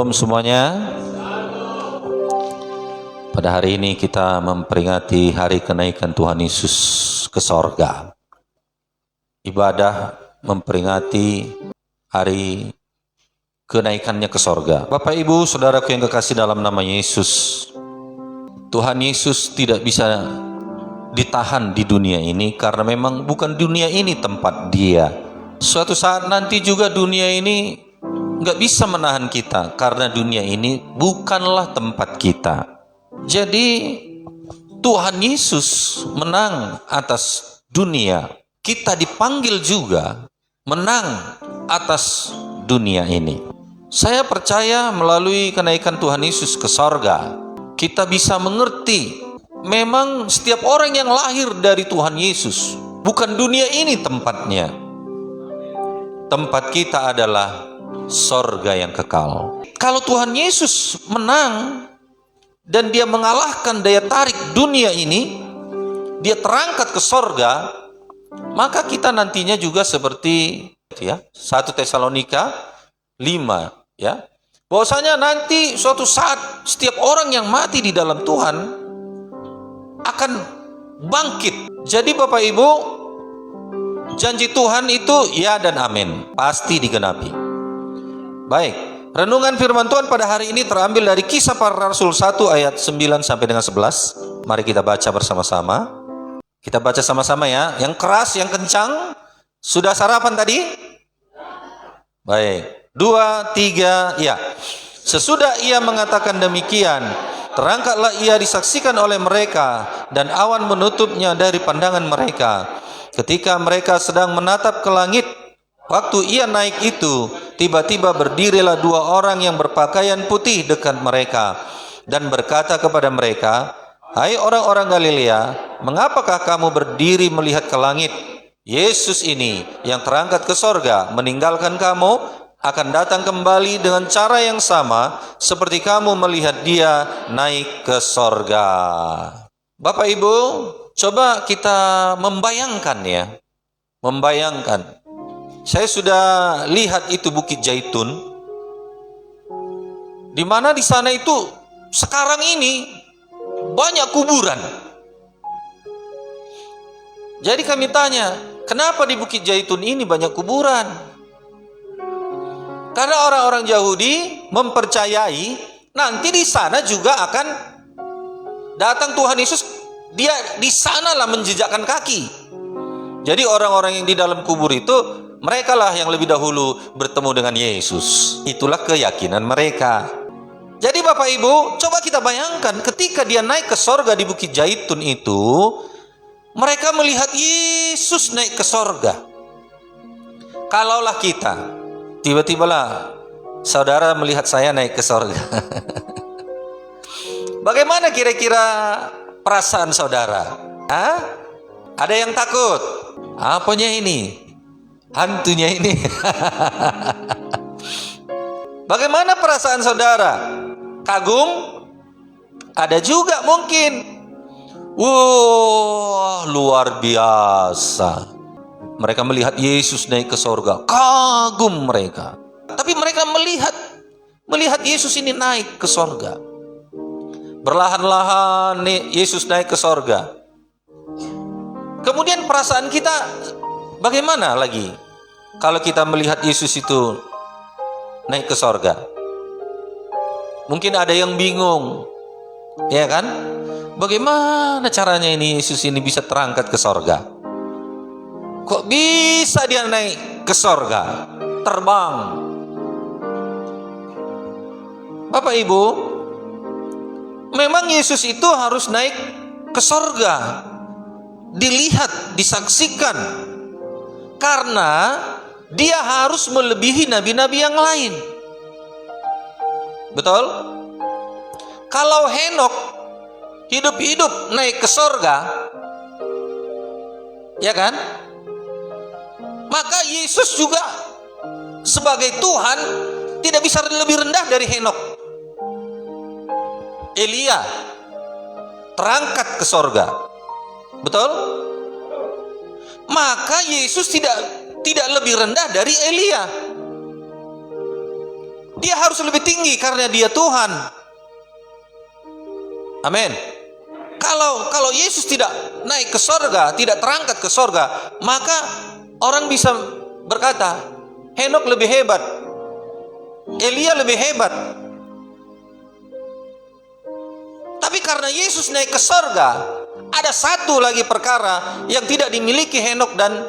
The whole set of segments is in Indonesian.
Shalom semuanya. Pada hari ini kita memperingati hari kenaikan Tuhan Yesus ke sorga. Ibadah memperingati hari kenaikannya ke sorga. Bapak Ibu Saudaraku yang kekasih dalam nama Yesus, Tuhan Yesus tidak bisa ditahan di dunia ini karena memang bukan dunia ini tempat Dia. Suatu saat nanti juga dunia ini nggak bisa menahan kita karena dunia ini bukanlah tempat kita. Jadi Tuhan Yesus menang atas dunia. Kita dipanggil juga menang atas dunia ini. Saya percaya melalui kenaikan Tuhan Yesus ke sorga, kita bisa mengerti memang setiap orang yang lahir dari Tuhan Yesus, bukan dunia ini tempatnya. Tempat kita adalah sorga yang kekal. Kalau Tuhan Yesus menang dan Dia mengalahkan daya tarik dunia ini, Dia terangkat ke sorga, maka kita nantinya juga seperti 1 Tesalonika 5, ya, bahwasanya nanti suatu saat setiap orang yang mati di dalam Tuhan akan bangkit. Jadi Bapak Ibu, janji Tuhan itu ya dan amin, pasti digenapi. Baik, renungan firman Tuhan pada hari ini terambil dari Kisah Para Rasul 1 ayat 9 sampai dengan 11. Mari kita baca bersama-sama. Kita baca sama-sama ya, yang keras, yang kencang. Sudah sarapan tadi? Baik, 2, 3, ya. Sesudah ia mengatakan demikian, terangkatlah ia disaksikan oleh mereka, dan awan menutupnya dari pandangan mereka. Ketika mereka sedang menatap ke langit, waktu ia naik itu, tiba-tiba berdirilah 2 orang yang berpakaian putih dekat mereka, dan berkata kepada mereka, "Hai orang-orang Galilea, mengapakah kamu berdiri melihat ke langit? Yesus ini yang terangkat ke sorga meninggalkan kamu, akan datang kembali dengan cara yang sama seperti kamu melihat Dia naik ke sorga." Bapak Ibu, coba kita membayangkan ya. Membayangkan. Saya sudah lihat itu Bukit Zaitun, di mana di sana itu sekarang ini banyak kuburan. Jadi kami tanya, kenapa di Bukit Zaitun ini banyak kuburan? Karena orang-orang Yahudi mempercayai nanti di sana juga akan datang Tuhan Yesus. Dia di sanalah menjejakkan kaki. Jadi orang-orang yang di dalam kubur itu, mereka lah yang lebih dahulu bertemu dengan Yesus. Itulah keyakinan mereka. Jadi Bapak Ibu, coba kita bayangkan ketika Dia naik ke sorga di Bukit Zaitun itu, mereka melihat Yesus naik ke sorga. Kalaulah kita, tiba-tibalah saudara melihat saya naik ke sorga. Bagaimana kira-kira perasaan saudara? Hah? Ada yang takut? Apanya ini? Hantunya ini. Bagaimana perasaan saudara? Kagum? Ada juga mungkin. Wah, luar biasa. Mereka melihat Yesus naik ke sorga. Kagum mereka. Tapi mereka melihat Yesus ini naik ke sorga. Berlahan-lahan Yesus naik ke sorga. Kemudian perasaan kita bagaimana lagi kalau kita melihat Yesus itu naik ke sorga? Mungkin ada yang bingung, ya kan? Bagaimana caranya ini Yesus ini bisa terangkat ke sorga? Kok bisa Dia naik ke sorga, terbang? Bapak Ibu, memang Yesus itu harus naik ke sorga, dilihat, disaksikan, karena Dia harus melebihi nabi-nabi yang lain. Betul? Kalau Henok hidup-hidup naik ke sorga, ya kan? Maka Yesus juga sebagai Tuhan tidak bisa lebih rendah dari Henok. Elia terangkat ke sorga, betul? Maka Yesus tidak lebih rendah dari Elia. Dia harus lebih tinggi karena dia Tuhan. Amin. Kalau Yesus tidak naik ke sorga, tidak terangkat ke sorga, maka orang bisa berkata, Henok lebih hebat, Elia lebih hebat. Tapi karena Yesus naik ke sorga, ada satu lagi perkara yang tidak dimiliki Henok dan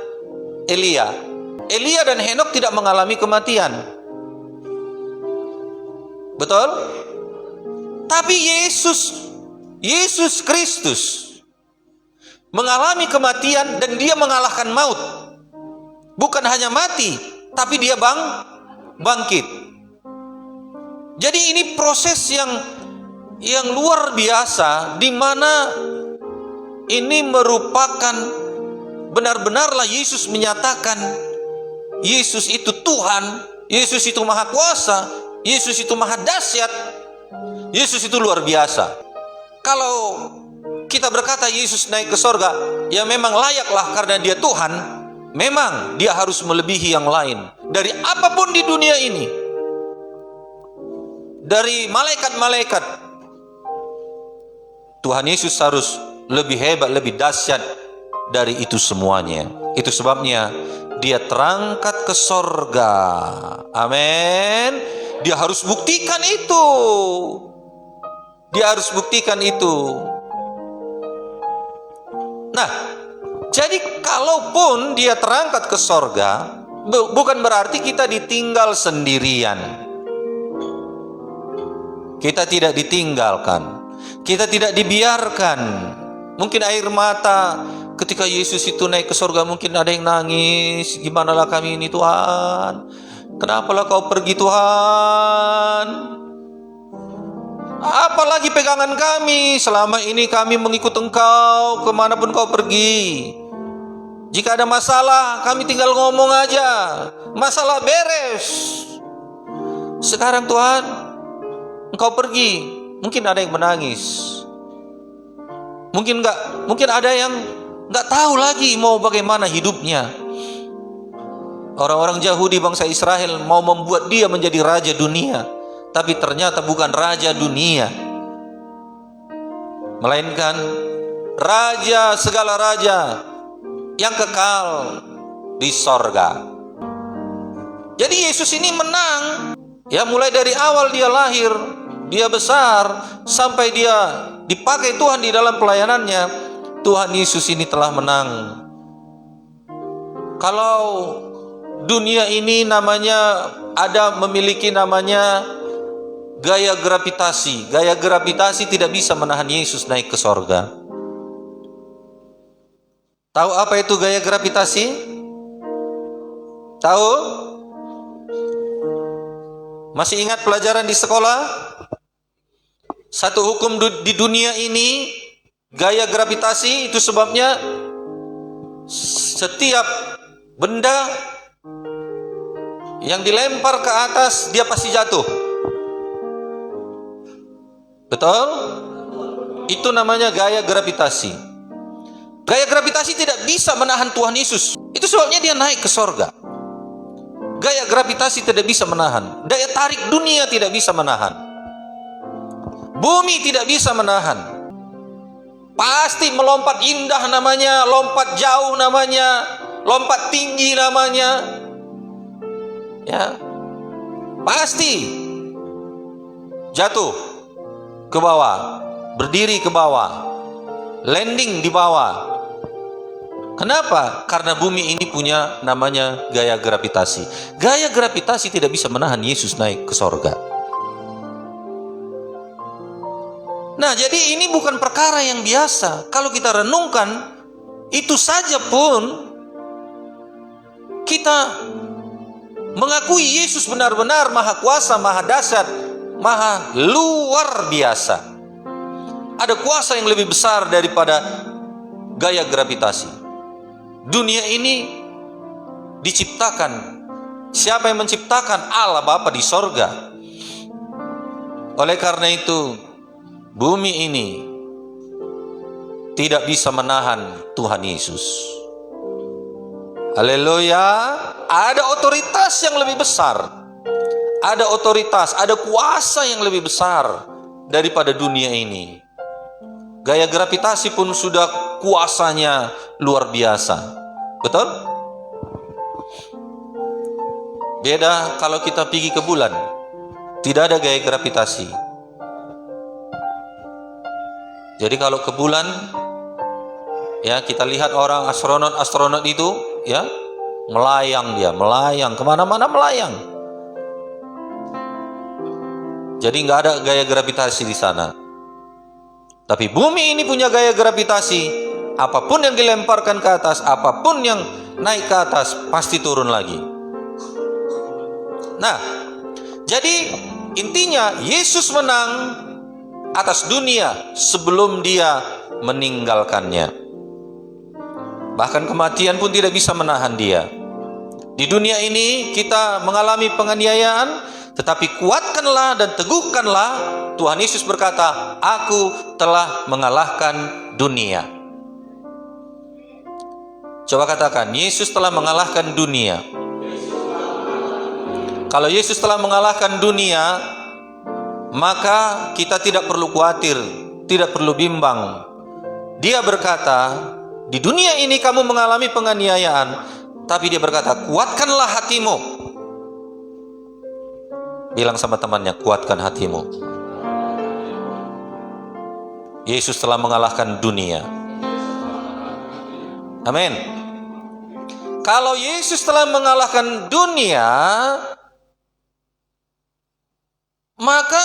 Elia. Elia dan Henok tidak mengalami kematian. Betul? Tapi Yesus Kristus mengalami kematian dan dia mengalahkan maut. Bukan hanya mati, tapi dia bangkit. Jadi ini proses yang luar biasa, di mana ini merupakan benar-benarlah Yesus menyatakan Yesus itu Tuhan, Yesus itu Maha Kuasa, Yesus itu Maha Dahsyat, Yesus itu luar biasa. Kalau kita berkata Yesus naik ke sorga, ya memang layaklah karena dia Tuhan. Memang dia harus melebihi yang lain. Dari apapun di dunia ini, dari malaikat-malaikat, Tuhan Yesus harus lebih hebat, lebih dahsyat dari itu semuanya. Itu sebabnya dia terangkat ke sorga. Amin. Dia harus buktikan itu. Dia harus buktikan itu. Nah, jadi kalaupun dia terangkat ke sorga, bukan berarti kita ditinggal sendirian. Kita tidak ditinggalkan. Kita tidak dibiarkan. Mungkin air mata ketika Yesus itu naik ke sorga, mungkin ada yang nangis. Gimanalah kami ini Tuhan? Kenapalah kau pergi Tuhan? Apalagi pegangan kami? Selama ini kami mengikut Engkau kemanapun kau pergi. Jika ada masalah, kami tinggal ngomong aja. Masalah beres. Sekarang Tuhan, Engkau pergi. Mungkin ada yang menangis. Mungkin ada yang nggak tahu lagi mau bagaimana hidupnya. Orang-orang Yahudi bangsa Israel mau membuat dia menjadi raja dunia, tapi ternyata bukan raja dunia, melainkan raja segala raja yang kekal di sorga. Jadi Yesus ini menang, ya, mulai dari awal dia lahir, dia besar, sampai dia dipakai Tuhan di dalam pelayanannya. Tuhan Yesus ini telah menang. Kalau dunia ini namanya memiliki namanya gaya gravitasi. Gaya gravitasi tidak bisa menahan Yesus naik ke sorga. Tahu apa itu gaya gravitasi? Tahu? Masih ingat pelajaran di sekolah? Satu hukum di dunia ini, gaya gravitasi, itu sebabnya setiap benda yang dilempar ke atas dia pasti jatuh. Betul? Itu namanya gaya gravitasi. Gaya gravitasi tidak bisa menahan Tuhan Yesus. Itu sebabnya dia naik ke sorga. Gaya gravitasi tidak bisa menahan. Daya tarik dunia tidak bisa menahan. Bumi tidak bisa menahan. Pasti melompat indah namanya, lompat jauh namanya, lompat tinggi namanya. Ya, pasti jatuh ke bawah, berdiri ke bawah, landing di bawah. Kenapa? Karena bumi ini punya namanya gaya gravitasi. Gaya gravitasi tidak bisa menahan Yesus naik ke sorga. Nah, jadi ini bukan perkara yang biasa. Kalau kita renungkan, itu saja pun kita mengakui Yesus benar-benar Maha Kuasa, Maha Dahsyat, Maha luar biasa. Ada kuasa yang lebih besar daripada gaya gravitasi. Dunia ini diciptakan. Siapa yang menciptakan? Allah Bapa di sorga. Oleh karena itu, bumi ini tidak bisa menahan Tuhan Yesus. Haleluya. Ada otoritas yang lebih besar. ada otoritas, ada kuasa yang lebih besar daripada dunia ini. Gaya gravitasi pun sudah kuasanya luar biasa. Betul? Beda kalau kita pergi ke bulan. Tidak ada gaya gravitasi. Jadi kalau ke bulan, ya kita lihat orang astronot itu, ya melayang, dia melayang kemana-mana, melayang. Jadi nggak ada gaya gravitasi di sana. Tapi bumi ini punya gaya gravitasi. Apapun yang dilemparkan ke atas, apapun yang naik ke atas, pasti turun lagi. Nah, jadi intinya Yesus menang atas dunia sebelum dia meninggalkannya. Bahkan kematian pun tidak bisa menahan dia. Di dunia ini kita mengalami penganiayaan, tetapi kuatkanlah dan teguhkanlah. Tuhan Yesus berkata, aku telah mengalahkan dunia. Coba katakan, Yesus telah mengalahkan dunia. Kalau Yesus telah mengalahkan dunia, maka kita tidak perlu khawatir, tidak perlu bimbang. Dia berkata, di dunia ini kamu mengalami penganiayaan, tapi dia berkata, kuatkanlah hatimu. Bilang sama temannya, kuatkan hatimu. Yesus telah mengalahkan dunia. Amin. Kalau Yesus telah mengalahkan dunia, maka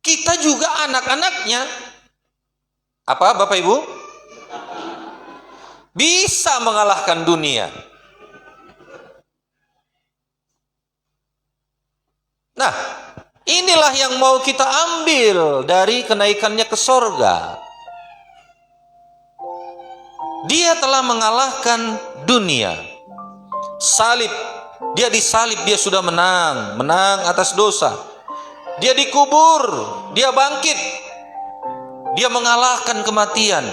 kita juga anak-anaknya. Apa Bapak Ibu? Bisa mengalahkan dunia. Nah, inilah yang mau kita ambil dari kenaikannya ke sorga. Dia telah mengalahkan dunia. Salib, dia disalib, dia sudah menang atas dosa. Dia dikubur, dia bangkit, dia mengalahkan kematian.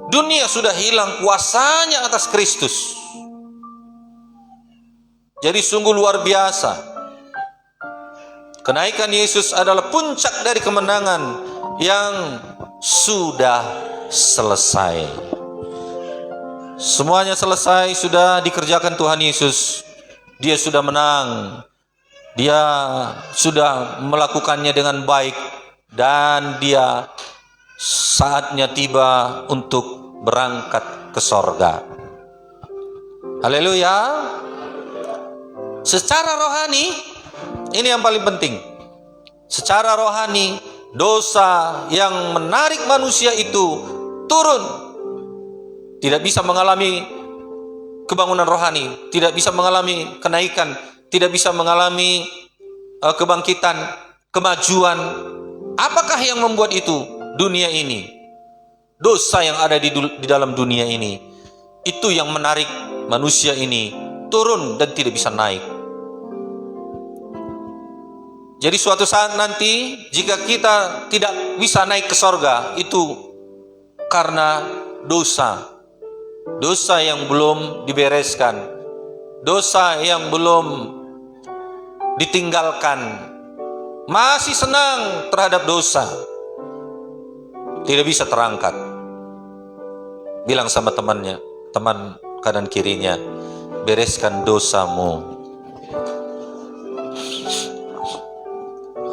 Dunia sudah hilang kuasanya atas Kristus. Jadi sungguh luar biasa. Kenaikan Yesus adalah puncak dari kemenangan yang sudah selesai. Semuanya selesai, sudah dikerjakan Tuhan Yesus. Dia sudah menang. Dia sudah melakukannya dengan baik, dan dia saatnya tiba untuk berangkat ke sorga. Haleluya. Secara rohani, ini yang paling penting. Secara rohani, dosa yang menarik manusia itu turun. Tidak bisa mengalami kebangunan rohani, tidak bisa mengalami kenaikan, tidak bisa mengalami kebangkitan, kemajuan. Apakah yang membuat itu? Dunia ini. Dosa yang ada di dalam dunia ini. Itu yang menarik manusia ini turun dan tidak bisa naik. Jadi suatu saat nanti, jika kita tidak bisa naik ke sorga, itu karena dosa. Dosa yang belum dibereskan. Dosa yang belum ditinggalkan. Masih senang terhadap dosa. Tidak bisa terangkat. Bilang sama temannya, teman kanan kirinya, bereskan dosamu.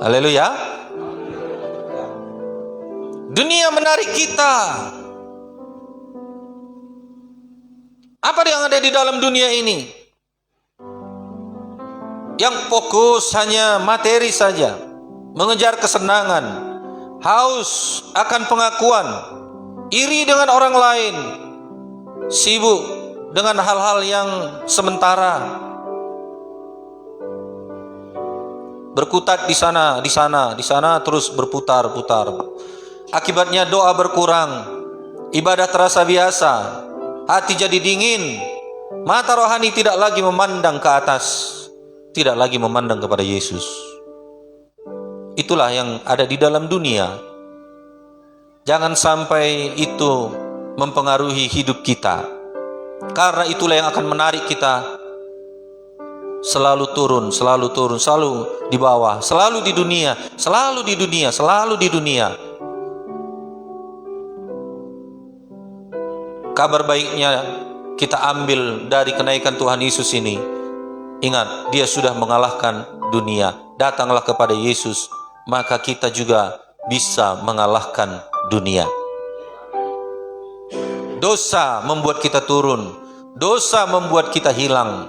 Haleluya. Dunia menarik kita. Apa yang ada di dalam dunia ini? Yang fokus hanya materi saja, mengejar kesenangan, haus akan pengakuan, iri dengan orang lain, sibuk dengan hal-hal yang sementara, berkutat di sana terus berputar-putar. Akibatnya doa berkurang, ibadah terasa biasa, hati jadi dingin, mata rohani tidak lagi memandang ke atas, tidak lagi memandang kepada Yesus. Itulah yang ada di dalam dunia. Jangan sampai itu mempengaruhi hidup kita, karena itulah yang akan menarik kita selalu turun, selalu di bawah, selalu di dunia, selalu di dunia, selalu di dunia. Kabar baiknya kita ambil dari kenaikan Tuhan Yesus ini. Ingat, dia sudah mengalahkan dunia. Datanglah kepada Yesus, maka kita juga bisa mengalahkan dunia. Dosa membuat kita turun, dosa membuat kita hilang,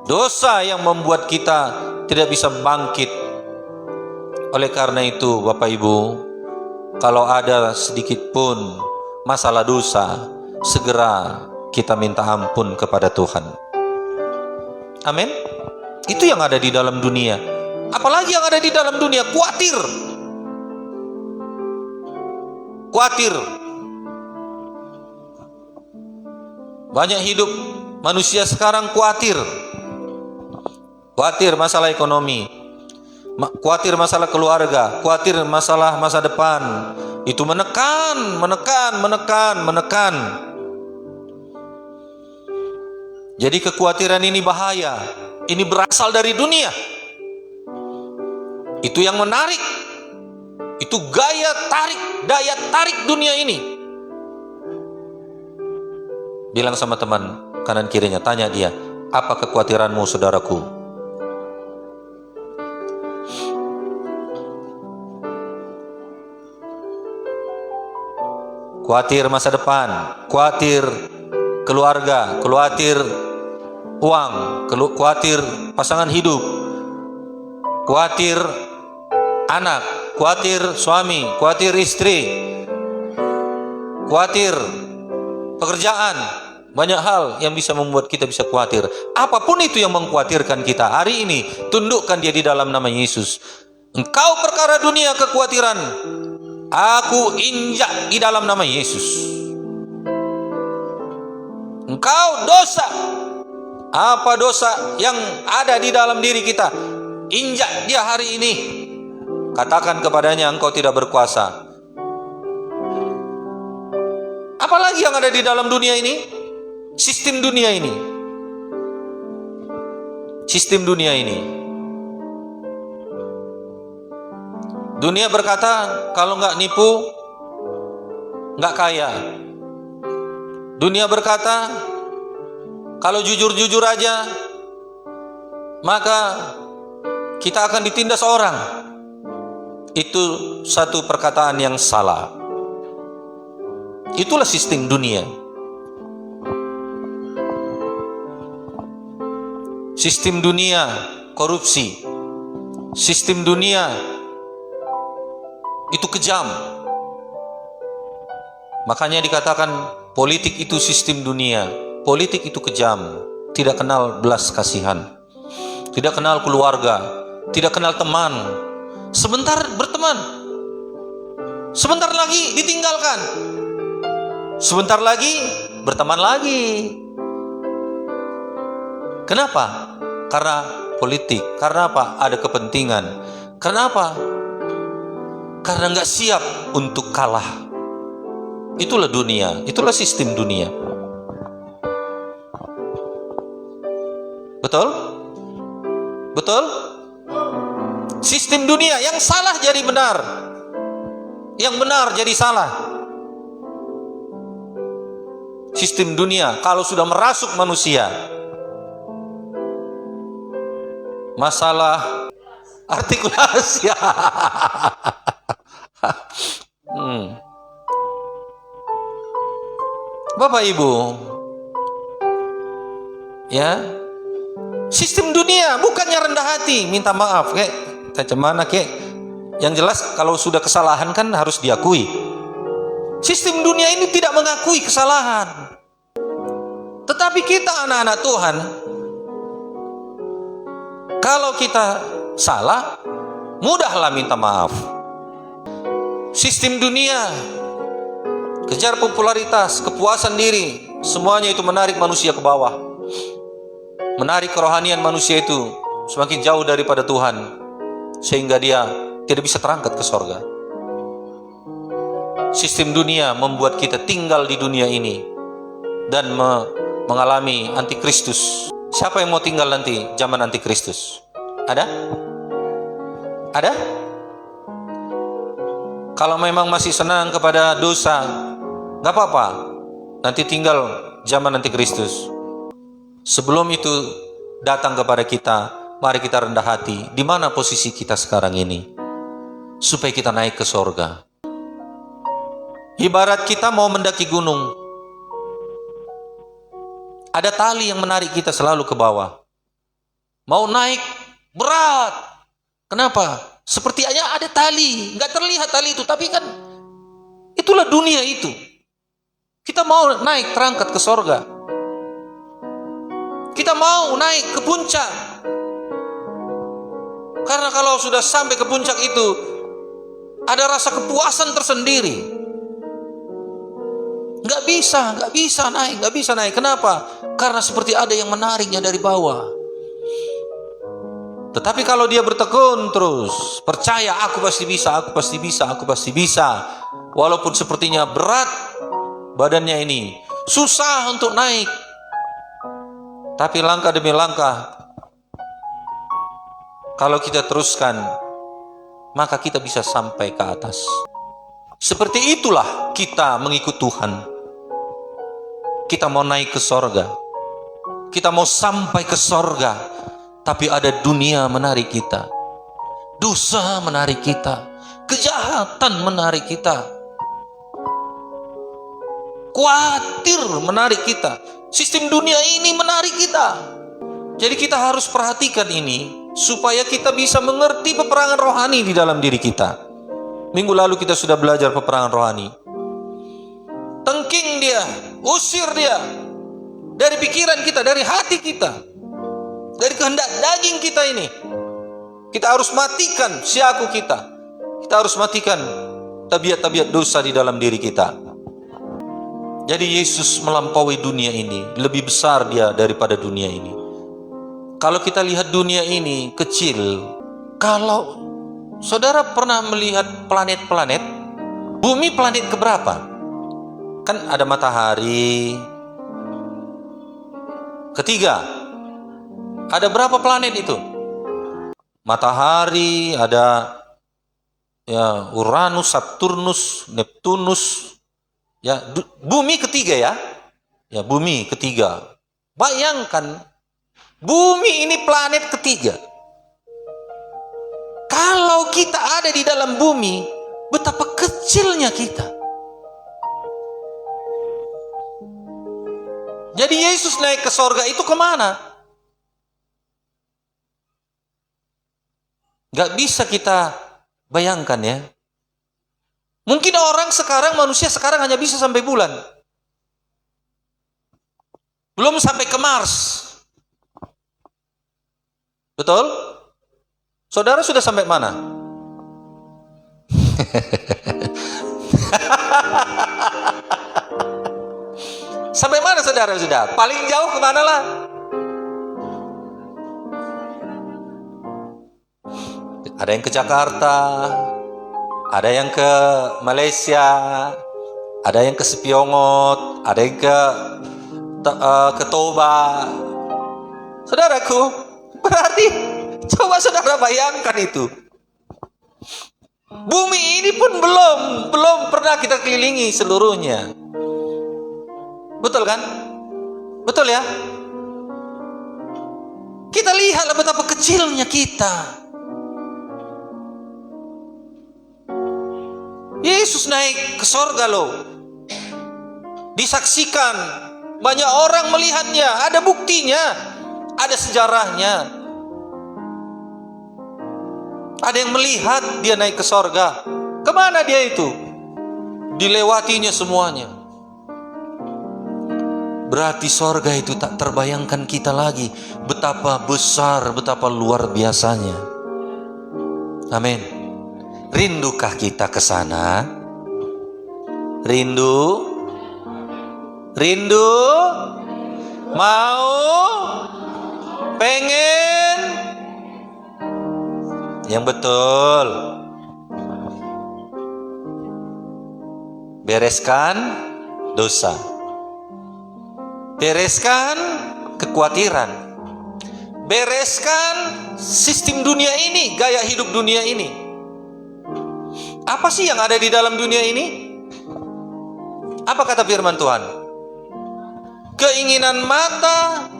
dosa yang membuat kita tidak bisa bangkit. Oleh karena itu, Bapak Ibu, kalau ada sedikit pun masalah dosa, segera kita minta ampun kepada Tuhan. Amin. Itu yang ada di dalam dunia. Apalagi yang ada di dalam dunia, khawatir. Khawatir. Banyak hidup manusia sekarang khawatir. Khawatir masalah ekonomi, khawatir masalah keluarga, khawatir masalah masa depan. Itu menekan. Jadi kekhawatiran ini bahaya. Ini berasal dari dunia. Itu yang menarik. Itu daya tarik dunia ini. Bilang sama teman kanan kirinya, tanya dia, apa kekhawatiranmu, saudaraku? Khawatir masa depan, khawatir keluarga, khawatir uang, khawatir pasangan hidup, khawatir anak, khawatir suami, khawatir istri, khawatir pekerjaan. Banyak hal yang bisa membuat kita bisa khawatir. Apapun itu yang mengkhawatirkan kita hari ini, tundukkan dia di dalam nama Yesus. Engkau perkara dunia kekhawatiran, aku injak di dalam nama Yesus. Engkau dosa, apa dosa yang ada di dalam diri kita, injak dia hari ini. Katakan kepadanya, engkau tidak berkuasa. Apalagi yang ada di dalam dunia ini? Sistem dunia ini. Sistem dunia ini. Dunia berkata, kalau nggak nipu, nggak kaya. Dunia berkata, kalau jujur-jujur aja, maka kita akan ditindas orang. Itu satu perkataan yang salah. Itulah sistem dunia. Sistem dunia korupsi. Sistem dunia itu kejam. Makanya dikatakan politik itu sistem dunia. Politik itu kejam, tidak kenal belas kasihan, tidak kenal keluarga, tidak kenal teman. Sebentar berteman, sebentar lagi ditinggalkan, sebentar lagi berteman lagi. Kenapa? Karena politik. Karena apa? Ada kepentingan. Kenapa? Karena nggak siap untuk kalah. Itulah dunia, itulah sistem dunia. Betul? Betul? Sistem dunia yang salah jadi benar, yang benar jadi salah. Sistem dunia kalau sudah merasuk manusia, masalah artikulasi. Bapak Ibu, ya, sistem dunia bukannya rendah hati, minta maaf, kayak mana yang jelas kalau sudah kesalahan kan harus diakui. Sistem dunia ini tidak mengakui kesalahan. Tetapi kita anak-anak Tuhan, kalau kita salah, mudahlah minta maaf. Sistem dunia kejar popularitas, kepuasan diri, semuanya itu menarik manusia ke bawah. Menarik kerohanian manusia itu semakin jauh daripada Tuhan, sehingga dia tidak bisa terangkat ke sorga. Sistem dunia membuat kita tinggal di dunia ini dan mengalami antikristus. Siapa yang mau tinggal nanti zaman antikristus? Ada? Ada? Kalau memang masih senang kepada dosa, nggak apa-apa. Nanti tinggal zaman antikristus. Sebelum itu datang kepada kita, mari kita rendah hati. Di mana posisi kita sekarang ini? Supaya kita naik ke sorga. Ibarat kita mau mendaki gunung. Ada tali yang menarik kita selalu ke bawah. Mau naik berat. Kenapa? Sepertinya ada tali. Nggak terlihat tali itu. Tapi kan itulah dunia itu. Kita mau naik terangkat ke sorga. Kita mau naik ke puncak. Karena kalau sudah sampai ke puncak itu, ada rasa kepuasan tersendiri. Nggak bisa naik. Kenapa? Karena seperti ada yang menariknya dari bawah. Tetapi kalau dia bertekun terus, percaya aku pasti bisa. Walaupun sepertinya berat badannya ini, susah untuk naik. Tapi langkah demi langkah, kalau kita teruskan, maka kita bisa sampai ke atas. Seperti itulah kita mengikut Tuhan. Kita mau naik ke sorga. Kita mau sampai ke sorga. Tapi ada dunia menarik kita. Dosa menarik kita. Kejahatan menarik kita. Khawatir menarik kita. Sistem dunia ini menarik kita. Jadi kita harus perhatikan ini, supaya kita bisa mengerti peperangan rohani di dalam diri kita. Minggu lalu kita sudah belajar peperangan rohani. Tengking dia, usir dia dari pikiran kita, dari hati kita, dari kehendak daging kita ini. Kita harus matikan si aku kita. Kita harus matikan tabiat-tabiat dosa di dalam diri kita. Jadi Yesus melampaui dunia ini. Lebih besar dia daripada dunia ini. Kalau kita lihat dunia ini kecil. Kalau saudara pernah melihat planet-planet, bumi planet keberapa? Kan ada matahari. Ketiga, ada berapa planet itu? Matahari, ada ya Uranus, Saturnus, Neptunus, ya bumi ketiga ya. Ya bumi ketiga. Bayangkan, bumi ini planet ketiga. Kalau kita ada di dalam bumi, betapa kecilnya kita. Jadi Yesus naik ke sorga itu kemana? Gak bisa kita bayangkan ya. Mungkin orang sekarang, manusia sekarang hanya bisa sampai bulan. Belum sampai ke Mars. Betul? Saudara sudah sampai mana? Sampai mana saudara sudah? Paling jauh kemana lah? Ada yang ke Jakarta, ada yang ke Malaysia, ada yang ke Sepiongot, ada yang ke Toba. Saudaraku, berarti coba saudara bayangkan itu. Bumi ini pun belum pernah kita kelilingi seluruhnya. Betul kan? Betul ya? Kita lihatlah betapa kecilnya kita. Yesus naik ke sorga loh. Disaksikan. Banyak orang melihatnya. Ada buktinya. Ada sejarahnya. Ada yang melihat dia naik ke sorga. Kemana dia itu? Dilewatinya semuanya. Berarti sorga itu tak terbayangkan kita lagi. Betapa besar, betapa luar biasanya. Amin. Rindukah kita ke sana? Rindu? Rindu? Mau? Pengen? Yang betul. Bereskan dosa. Bereskan kekhawatiran. bereskan sistem dunia ini, gaya hidup dunia ini. Apa sih yang ada di dalam dunia ini? Apa kata firman Tuhan? Keinginan mata,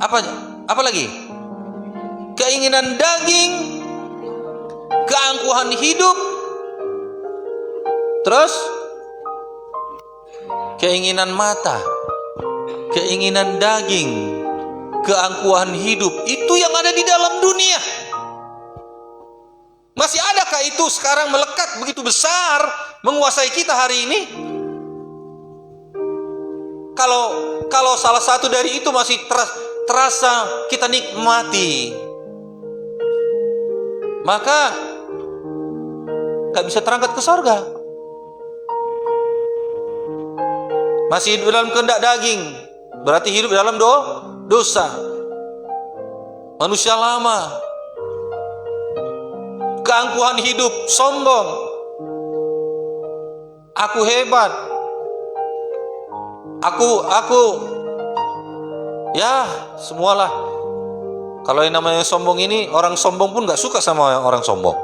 apa lagi? Keinginan daging, keangkuhan hidup, terus keinginan mata, keinginan daging, keangkuhan hidup, itu yang ada di dalam dunia. Masih adakah itu sekarang melekat begitu besar menguasai kita hari ini? Kalau salah satu dari itu masih terasa kita nikmati, maka gak bisa terangkat ke sorga. Masih hidup dalam kehendak daging, berarti hidup dalam dosa. Manusia lama, keangkuhan hidup, sombong, aku hebat, aku ya semualah. Kalau yang namanya sombong ini, orang sombong pun gak suka sama orang sombong.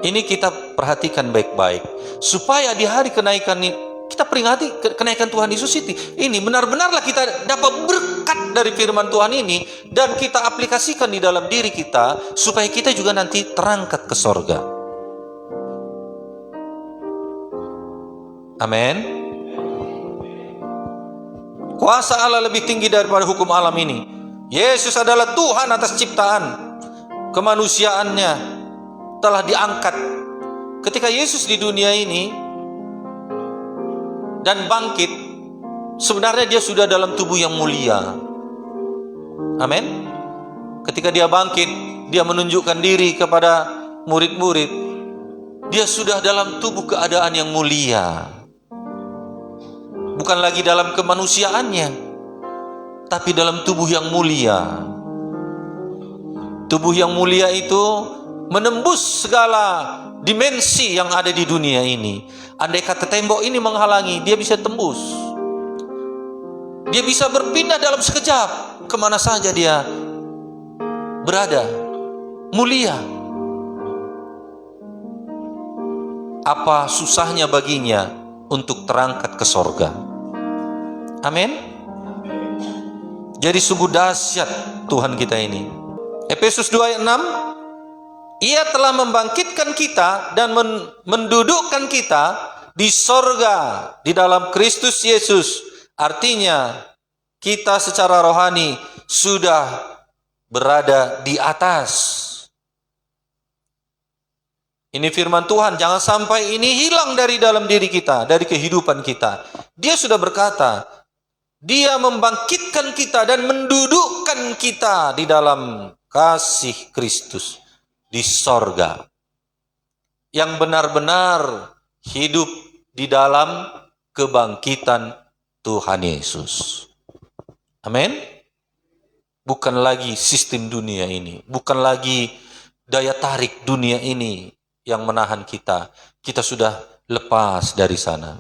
Ini kita perhatikan baik-baik, supaya di hari kenaikan ini kita peringati kenaikan Tuhan Yesus ini benar-benarlah kita dapat berkat dari firman Tuhan ini, dan kita aplikasikan di dalam diri kita, supaya kita juga nanti terangkat ke sorga. Amin. Kuasa Allah lebih tinggi daripada hukum alam ini. Yesus adalah Tuhan atas ciptaan. Kemanusiaannya telah diangkat. Ketika Yesus di dunia ini dan bangkit, sebenarnya dia sudah dalam tubuh yang mulia. Amin. Ketika dia bangkit, dia menunjukkan diri kepada murid-murid. Dia sudah dalam tubuh keadaan yang mulia. Bukan lagi dalam kemanusiaannya, tapi dalam tubuh yang mulia. Tubuh yang mulia itu menembus segala dimensi yang ada di dunia ini. Andai kata tembok ini menghalangi, dia bisa tembus. Dia bisa berpindah dalam sekejap kemana saja dia berada. Mulia. Apa susahnya baginya untuk terangkat ke sorga? Amin. Jadi sungguh dahsyat Tuhan kita ini. Efesus 2 ayat 6, Ia telah membangkitkan kita dan mendudukkan kita di sorga di dalam Kristus Yesus. Artinya kita secara rohani sudah berada di atas. Ini firman Tuhan, jangan sampai ini hilang dari dalam diri kita, dari kehidupan kita. Dia sudah berkata, Dia membangkitkan kita dan mendudukkan kita di dalam kasih Kristus di sorga, yang benar-benar hidup di dalam kebangkitan Tuhan Yesus. Amin. Bukan lagi sistem dunia ini, bukan lagi daya tarik dunia ini yang menahan kita. Kita sudah lepas dari sana.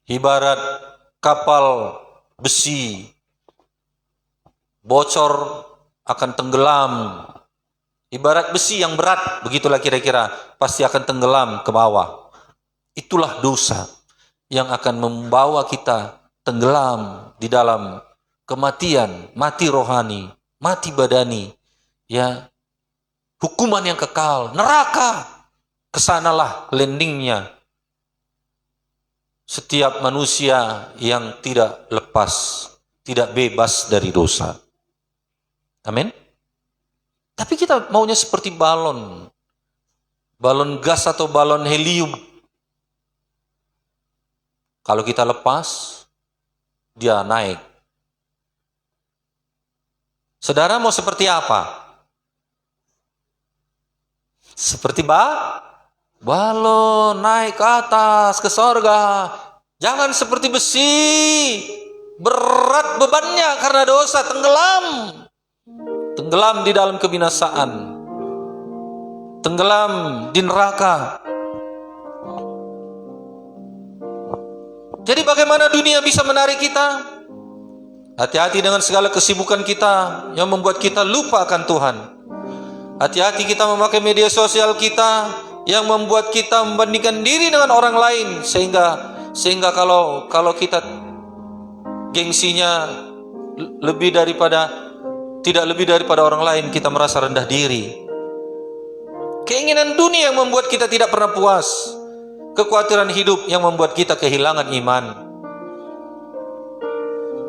Ibarat kapal besi bocor akan tenggelam. Ibarat besi yang berat, begitulah kira-kira, pasti akan tenggelam ke bawah. Itulah dosa yang akan membawa kita tenggelam di dalam kematian, mati rohani, mati badani, ya, hukuman yang kekal, neraka. Kesanalah landingnya setiap manusia yang tidak lepas, tidak bebas dari dosa. Amin. Tapi kita maunya seperti balon gas atau balon helium. Kalau kita lepas, dia naik. Saudara mau seperti apa? Seperti balon naik ke atas, ke sorga. Jangan seperti besi, berat bebannya karena dosa, tenggelam di dalam kebinasaan, tenggelam di neraka. Jadi bagaimana dunia bisa menarik kita? Hati-hati dengan segala kesibukan kita yang membuat kita lupa akan Tuhan. Hati-hati kita memakai media sosial kita yang membuat kita membandingkan diri dengan orang lain, sehingga kalau kita gengsinya tidak lebih daripada orang lain, kita merasa rendah diri. Keinginan dunia yang membuat kita tidak pernah puas. Kekhawatiran hidup yang membuat kita kehilangan iman.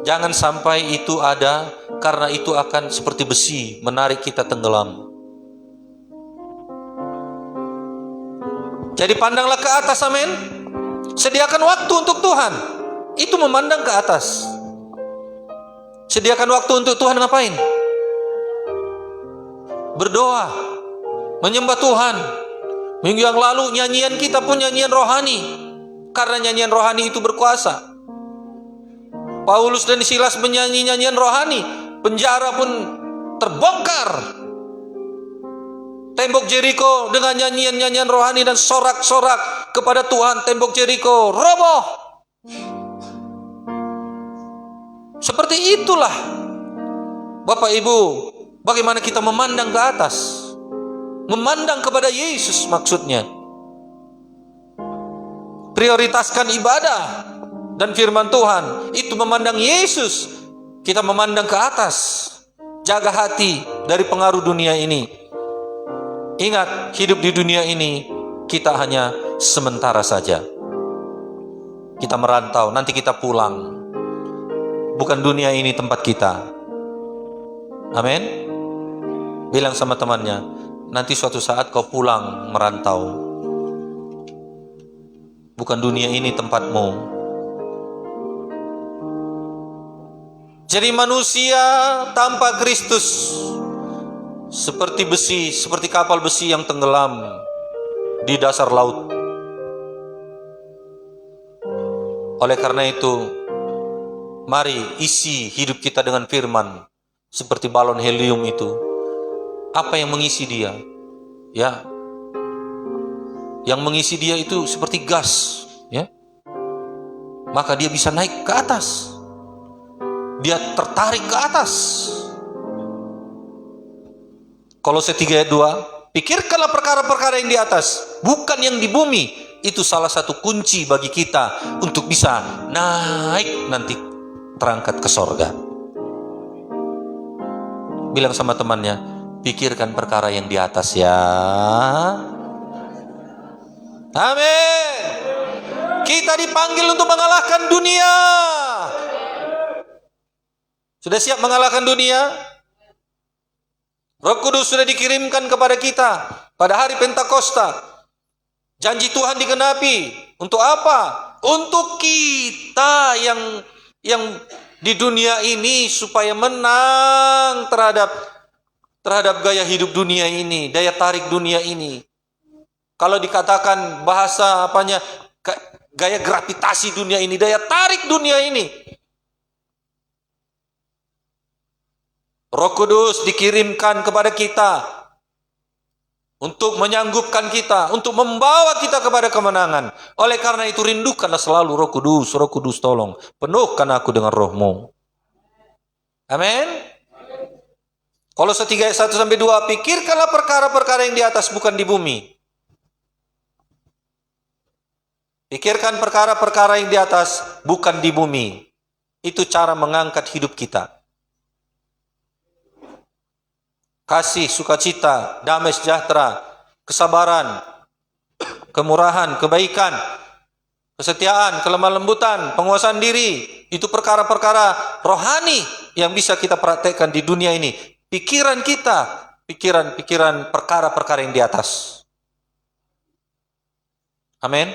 Jangan sampai itu ada, karena itu akan seperti besi menarik kita tenggelam. Jadi pandanglah ke atas, amin. Sediakan waktu untuk Tuhan. Itu memandang ke atas. Sediakan waktu untuk Tuhan ngapain? Berdoa, menyembah Tuhan. Minggu yang lalu nyanyian kita pun nyanyian rohani, karena nyanyian rohani itu berkuasa. Paulus dan Silas menyanyi nyanyian rohani, penjara pun terbongkar. Tembok Jeriko dengan nyanyian-nyanyian rohani dan sorak-sorak kepada Tuhan, tembok Jeriko roboh. Seperti itulah Bapak Ibu, bagaimana kita memandang ke atas, memandang kepada Yesus maksudnya. Prioritaskan ibadah dan firman Tuhan, itu memandang Yesus. Kita memandang ke atas. Jaga hati dari pengaruh dunia ini. Ingat, hidup di dunia ini kita hanya sementara saja. Kita merantau, nanti kita pulang. Bukan dunia ini tempat kita. Amin. Bilang sama temannya, nanti suatu saat kau pulang merantau. Bukan dunia ini tempatmu. Jadi manusia tanpa Kristus seperti besi, seperti kapal besi yang tenggelam di dasar laut. Oleh karena itu, mari isi hidup kita dengan firman, seperti balon helium itu. Apa yang mengisi dia? Ya, yang mengisi dia itu seperti gas, ya. Maka dia bisa naik ke atas. Dia tertarik ke atas. Kolose 3 ayat 2, pikirkanlah perkara-perkara yang di atas, bukan yang di bumi. Itu salah satu kunci bagi kita untuk bisa naik nanti, terangkat ke sorga. Bilang sama temannya, pikirkan perkara yang di atas ya. Amin. Kita dipanggil untuk mengalahkan dunia. Sudah siap mengalahkan dunia? Roh Kudus sudah dikirimkan kepada kita pada hari Pentakosta. Janji Tuhan digenapi. Untuk apa? Untuk kita yang di dunia ini supaya menang terhadap gaya hidup dunia ini, daya tarik dunia ini. Kalau dikatakan bahasa apanya, gaya gravitasi dunia ini, daya tarik dunia ini. Roh Kudus dikirimkan kepada kita untuk menyanggupkan kita, untuk membawa kita kepada kemenangan. Oleh karena itu rindukanlah selalu Roh Kudus. Roh Kudus tolong, penuhkan aku dengan roh-Mu. Amin. Kolose 3 ayat 1-2, pikirkanlah perkara-perkara yang di atas, bukan di bumi. Pikirkan perkara-perkara yang di atas, bukan di bumi. Itu cara mengangkat hidup kita. Kasih, sukacita, damai sejahtera, kesabaran, kemurahan, kebaikan, kesetiaan, kelemah lembutan, penguasaan diri. Itu perkara-perkara rohani yang bisa kita praktekkan di dunia ini. Pikiran kita, pikiran perkara-perkara yang di atas. Amin.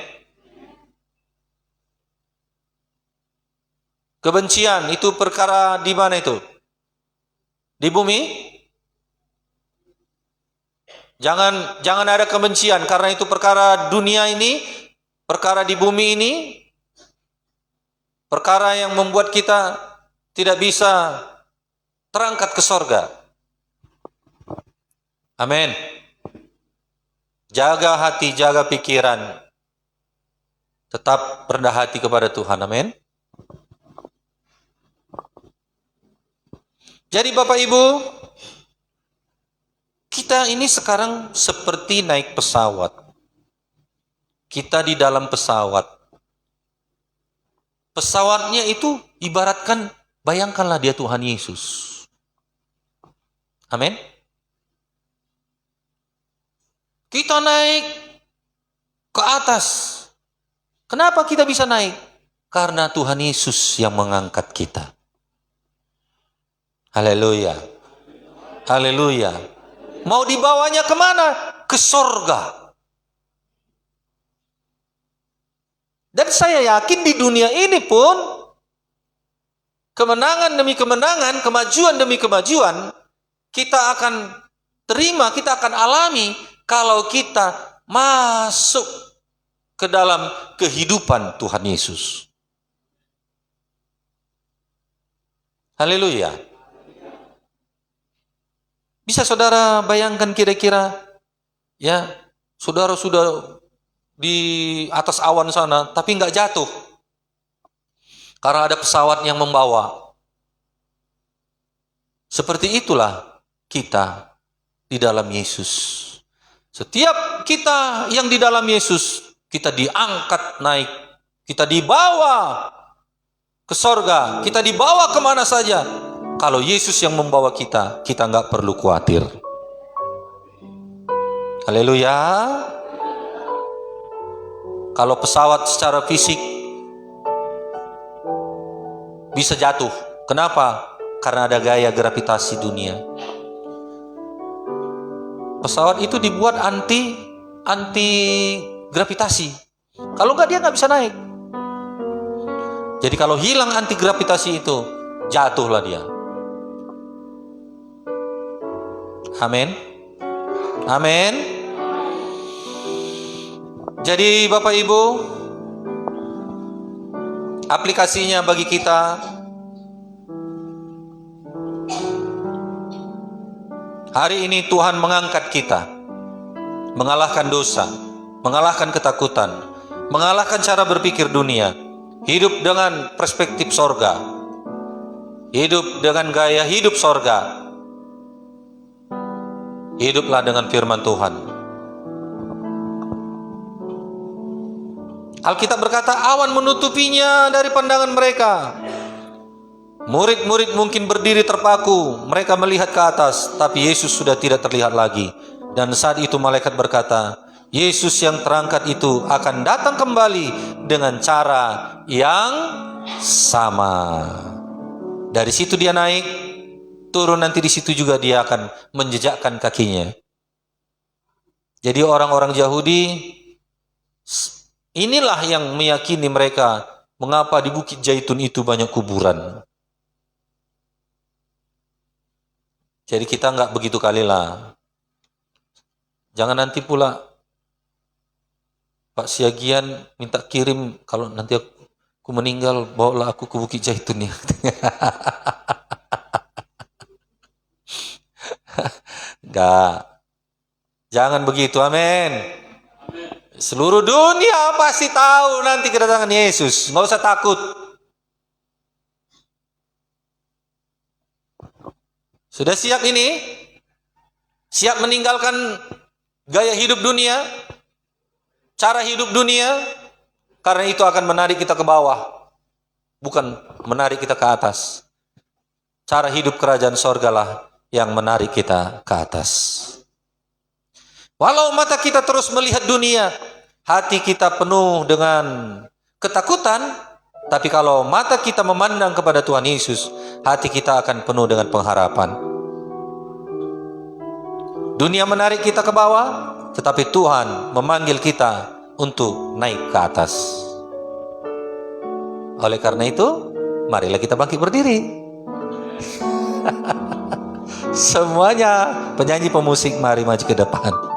Kebencian itu perkara di mana itu? Di bumi? Jangan ada kebencian, karena itu perkara dunia ini, perkara di bumi ini, perkara yang membuat kita tidak bisa terangkat ke sorga. Amin. Jaga hati, jaga pikiran. Tetap rendah hati kepada Tuhan. Amin. Jadi Bapak Ibu, kita ini sekarang seperti naik pesawat. Kita di dalam pesawat. Pesawatnya itu ibaratkan, bayangkanlah dia Tuhan Yesus. Amin. Kita naik ke atas. Kenapa kita bisa naik? Karena Tuhan Yesus yang mengangkat kita. Haleluya. Haleluya. Mau dibawanya kemana? Ke sorga. Dan saya yakin di dunia ini pun, kemenangan demi kemenangan, kemajuan demi kemajuan, kita akan terima, kita akan alami kalau kita masuk ke dalam kehidupan Tuhan Yesus. Haleluya. Bisa saudara bayangkan kira-kira, ya, saudara sudah di atas awan sana, tapi nggak jatuh. Karena ada pesawat yang membawa. Seperti itulah kita di dalam Yesus. Setiap kita yang di dalam Yesus, kita diangkat naik, kita dibawa ke sorga, kita dibawa kemana saja. Kalau Yesus yang membawa kita, kita nggak perlu khawatir. Haleluya. Kalau pesawat secara fisik bisa jatuh. Kenapa? Karena ada gaya gravitasi dunia. Pesawat itu dibuat anti gravitasi. Kalau enggak dia nggak bisa naik. Jadi kalau hilang anti gravitasi itu, jatuhlah dia. Amin. Amin. Jadi Bapak Ibu, aplikasinya bagi kita, hari ini Tuhan mengangkat kita, mengalahkan dosa, mengalahkan ketakutan, mengalahkan cara berpikir dunia, hidup dengan perspektif sorga, hidup dengan gaya hidup sorga, hiduplah dengan firman Tuhan. Alkitab berkata, awan menutupinya dari pandangan mereka. Murid-murid mungkin berdiri terpaku, mereka melihat ke atas, tapi Yesus sudah tidak terlihat lagi. Dan saat itu malaikat berkata, Yesus yang terangkat itu akan datang kembali dengan cara yang sama. Dari situ dia naik, turun, nanti di situ juga dia akan menjejakkan kakinya. Jadi orang-orang Yahudi, inilah yang meyakini mereka, mengapa di Bukit Zaitun itu banyak kuburan. Jadi kita nggak begitu kali lah. Jangan nanti pula Pak Siagian minta kirim, kalau nanti aku meninggal, bawalah aku ke Bukit Zaitun ya. Enggak. Jangan begitu, amin. Seluruh dunia pasti tahu nanti kedatangan Yesus. Nggak usah takut. Sudah siap ini? Siap meninggalkan gaya hidup dunia? Cara hidup dunia? Karena itu akan menarik kita ke bawah. Bukan menarik kita ke atas. Cara hidup kerajaan sorga lah yang menarik kita ke atas. Walau mata kita terus melihat dunia, hati kita penuh dengan ketakutan, tapi kalau mata kita memandang kepada Tuhan Yesus, hati kita akan penuh dengan pengharapan. Dunia menarik kita ke bawah, tetapi Tuhan memanggil kita untuk naik ke atas. Oleh karena itu, marilah kita bangkit berdiri. Semuanya penyanyi pemusik, mari maju ke depan.